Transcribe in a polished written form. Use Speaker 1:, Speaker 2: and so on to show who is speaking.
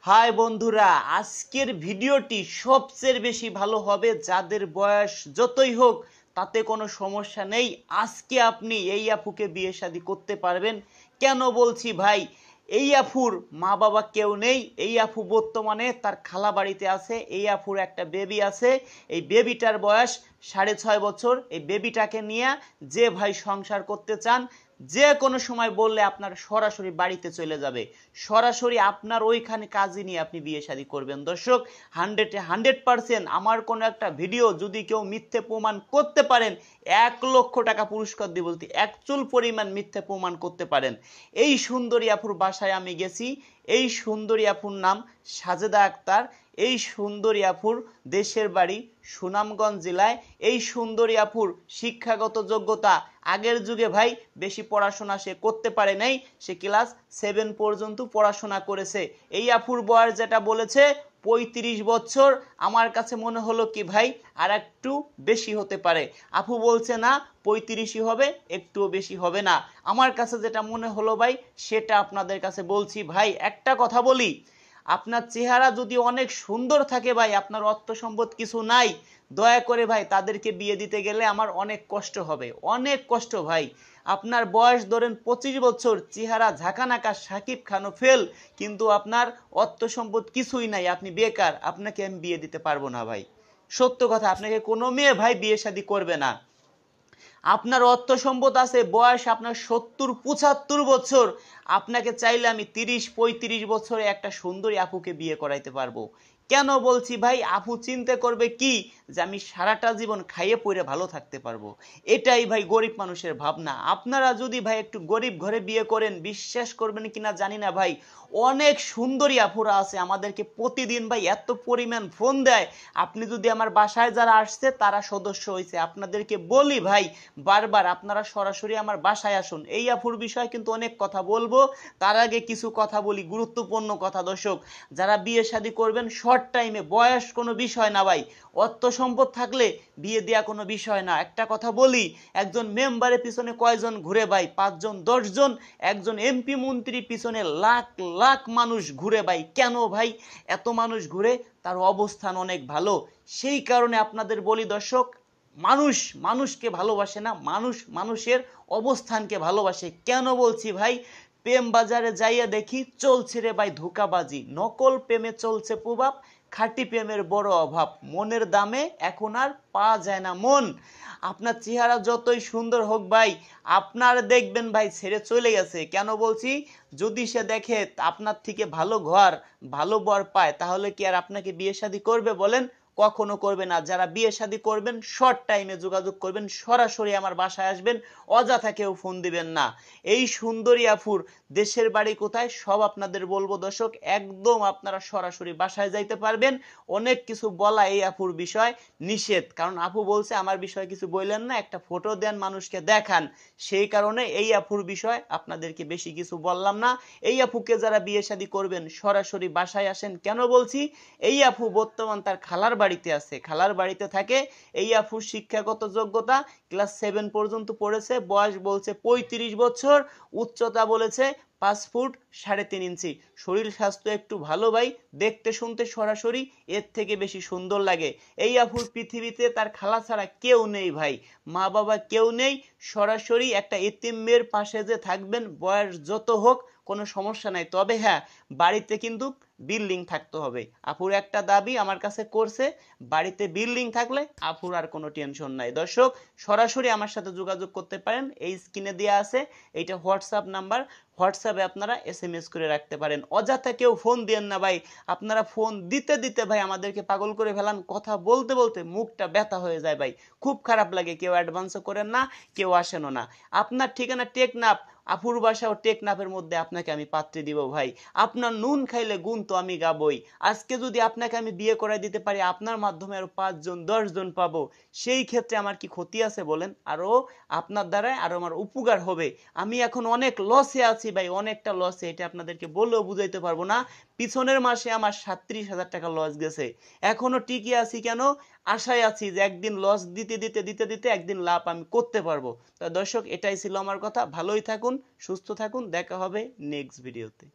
Speaker 1: High বন্ধুরা, আজকের ভিডিওটি সবচেয়ে বেশি ভালো হবে। যাদের বয়স যতই হোক তাতে কোনো সমস্যা নেই। আজকে আপনি এই আপুকে বিয়ে শাদী করতে পারবেন। কেন বলছি ভাই, এই আফুর মা বাবা কেউ নেই। এই আফু বর্তমানে তার খালা বাড়িতে আছে। এই আফুর একটা বেবি আছে। এই বেবিটার বয়স 6.5 বছর। এই বেবিটাকে নিয়ে যে ভাই সংসার করতে চান, যে কোনো সময় বললে আপনার সরাসরি বাড়িতে চলে যাবে। সরাসরি আপনার ওইখানে কাজে নিয়ে আপনি বিয়ে শাদী করবেন। দর্শক, 100% আমার কোনো একটা ভিডিও যদি কেউ মিথ্যে প্রমাণ করতে পারেন, 1 লক্ষ টাকা পুরস্কার দিয়ে বলতে, একচুল পরিমাণ মিথ্যে প্রমাণ করতে পারেন। এই সুন্দরী আপুর বাসায় আমি গেছি। এই সুন্দরী আপুর নাম সাজেদা আক্তার। এই সুন্দরী আপুর দেশের বাড়ি সুনামগঞ্জ জেলায়। এই সুন্দরী আপুর শিক্ষাগত যোগ্যতা, আগের যুগে ভাই বেশি পড়াশোনা সে করতে পারে নাই। সে ক্লাস 7 পর্যন্ত পড়াশোনা করেছে। এই আপুর বয়স যেটা বলেছে 35 বছর। আমার কাছে মনে হলো কি ভাই আর একটু বেশি হতে পারে। আপু বলছে না 35ই হবে, একটুও বেশি হবে না। আমার কাছে যেটা মনে হলো ভাই সেটা আপনাদের কাছে বলছি। ভাই একটা কথা বলি, আপনার চেহারা যদি অনেক সুন্দর থাকে ভাই, আপনার অর্থ সম্পদ কিছু নাই, দয়া করে ভাই তাদেরকে বিয়ে দিতে গেলে আমার অনেক কষ্ট হবে, অনেক কষ্ট ভাই। আপনার বয়স ধরেন 25 বছর, চেহারা ঝাঁকানাকা শাকিব খানও ফেল, কিন্তু আপনার অর্থ সম্পদ কিছুই নাই, আপনি বেকার। আপনাকে আমি বিয়ে দিতে পারবো না ভাই, সত্য কথা। আপনাকে কোনো মেয়ে ভাই বিয়ে শাদী করবে না। আপনার অর্থ সম্পদ আছে, বয়স আপনার 70-75 বছর, আপনাকে চাইলে আমি 30-35 বছরে একটা সুন্দরী আপুকে বিয়ে করাইতে পারবো। কেন বলছি ভাই, আপু চিন্তা করবে কি যে আমি সারাটা জীবন খাইয়ে পড়ে ভালো থাকতে পারবো। এটাই ভাই গরিব মানুষের ভাবনা। আপনারা যদি ভাই একটু গরিব ঘরে বিয়ে করেন, বিশ্বাস করবেন কিনা জানি না ভাই, অনেক সুন্দরী আপুরা আছে আমাদেরকে প্রতিদিন ভাই এত পরিমাণ ফোন দেয়। আপনি যদি আমার বাসায় যারা আসছে তারা সদস্য হয়েছে, আপনাদেরকে বলি ভাই বারবার আপনারা সরাসরি আমার বাসায় আসুন। এই আপুর বিষয়ে কিন্তু অনেক কথা বলবো, তার আগে কিছু কথা বলি, গুরুত্বপূর্ণ কথা। দর্শক, যারা বিয়ে শাদী করবেন শর্ট টাইমে, বয়স কোনো বিষয় না ভাই, অর্থ সম্পদ থাকলে বিয়ে দেওয়া কোনো বিষয় না। একটা কথা বলি, একজন মেম্বারের পিছনে কয়জন ঘুরে ভাই? 5 জন 10 জন। একজন এমপি মন্ত্রীর পিছনে লাখ লাখ মানুষ ঘুরে ভাই। কেন ভাই এত মানুষ ঘুরে? তার অবস্থান অনেক ভালো। সেই কারণে আপনাদের বলি দর্শক, মানুষ মানুষকে ভালোবাসে না, মানুষ মানুষের অবস্থানকে ভালোবাসে। কেন বলছি ভাই, প্রেম বাজারে যাইয়া দেখি চলছে রে ভাই ধোঁকাবাজি, নকল প্রেমে চলছে প্রভাব, খাঁটি প্রেমের বড় অভাব, মনের দামে এখন আর পাওয়া যায় না মন। আপনার চেহারা যতই সুন্দর হোক ভাই, আপনার দেখবেন ভাই ছেড়ে চলে গেছে। কেন বলছি, যদি সে দেখে আপনার থেকে ভালো ঘর ভালো বর পায়, তাহলে কি আর আপনাকে বিয়ে শাদী করবে বলেন? কখনো করবে না। যারা বিয়ে শাদী করবেন শর্ট টাইমে যোগাযোগ করবেন, সরাসরি আমার বাসায় আসবেন, অযথা কেউ ফোন দিবেন না। এই সুন্দরী আফুর দেশের বাড়ি কোথায় সব আপনাদের বলবো দর্শক, একদম আপনারা সরাসরি বাসায় যাইতে পারবেন। অনেক কিছু বলা এই আফুর বিষয় নিষেধ, কারণ আপু বলছে আমার বিষয়ে কিছু বললেন না, একটা ফটো দেন মানুষকে দেখান। সেই কারণে এই আফুর বিষয় আপনাদেরকে বেশি কিছু বললাম না। এই আফুকে যারা বিয়ে শাদী করবেন সরাসরি বাসায় আসেন। কেন বলছি, এই আফু বর্তমান তার খালার বাড়িতে আছে, খালার বাড়িতে থাকে। এই আফুর শিক্ষাগত যোগ্যতা ক্লাস 7 পর্যন্ত পড়েছে, বয়স বলছে 35 বছর, উচ্চতা বলেছে 5 ফুট 3.5 ইঞ্চি, শরীর স্বাস্থ্য একটু ভালো ভাই, দেখতে শুনতে সরাসরি এর থেকে বেশি সুন্দর লাগে। এই আফুর পৃথিবীতে তার খালা ছাড়া কেউ নেই ভাই, মা বাবা কেউ নেই। সরাসরি একটা এতিম মেয়ের পাশে যে থাকবেন, বয়স যত হোক কোনো সমস্যা নাই, তবে হ্যাঁ বাড়িতে কিন্তু বিল্ডিং থাকতে হবে। আপুর একটা দাবি আমার কাছে করছে, বাড়িতে বিল্ডিং থাকলে আপুর আর কোনো টেনশন নাই। দর্শক, সরাসরি আমার সাথে যোগাযোগ করতে পারেন, এই স্ক্রিনে দেওয়া আছে, এইটা হোয়াটসঅ্যাপ নাম্বার। হোয়াটসঅ্যাপে আপনারা SMS করে রাখতে পারেন। অযথা কেউ ফোন দিয়েন না ভাই, আপনারা ফোন দিতে দিতে ভাই আমাদেরকে পাগল করে ফেলান। কথা বলতে বলতে মুখটা ব্যথা হয়ে যায় ভাই, খুব খারাপ লাগে। কেউ অ্যাডভান্সও করেন না, কেউ আসেনও না। আপনার ঠিকানা টেকনাফ, আপুর বাসাও টেকনাফের মধ্যে, আপনাকে আমি পাত্রী দিব ভাই। আপনার নুন খাইলে গুণ তো আমি গাবই। আজকে যদি আপনাকে আমি বিয়ে করাই দিতে পারি, আপনার মাধ্যমে আরো 5 জন 10 জন পাবো, সেই ক্ষেত্রে আমার কি ক্ষতি আছে বলেন? আরো আপনার দ্বারাই আরো আমার উপকার হবে। আমি এখন অনেক লসে আছি ভাই, অনেকটা লসে, এটা আপনাদেরকে বললেও বুঝাইতে পারবো না। পিছনের মাসে আমার 37,000 টাকা লস গেছে, এখনো টিকে আছি কেন? আশায় আছি যে একদিন লস দিতে দিতে দিতে দিতে একদিন লাভ আমি করতে পারবো। তো দর্শক, এটাই ছিল আমার কথা। ভালোই থাকুন, সুস্থ থাকুন, দেখা হবে নেক্সট ভিডিওতে।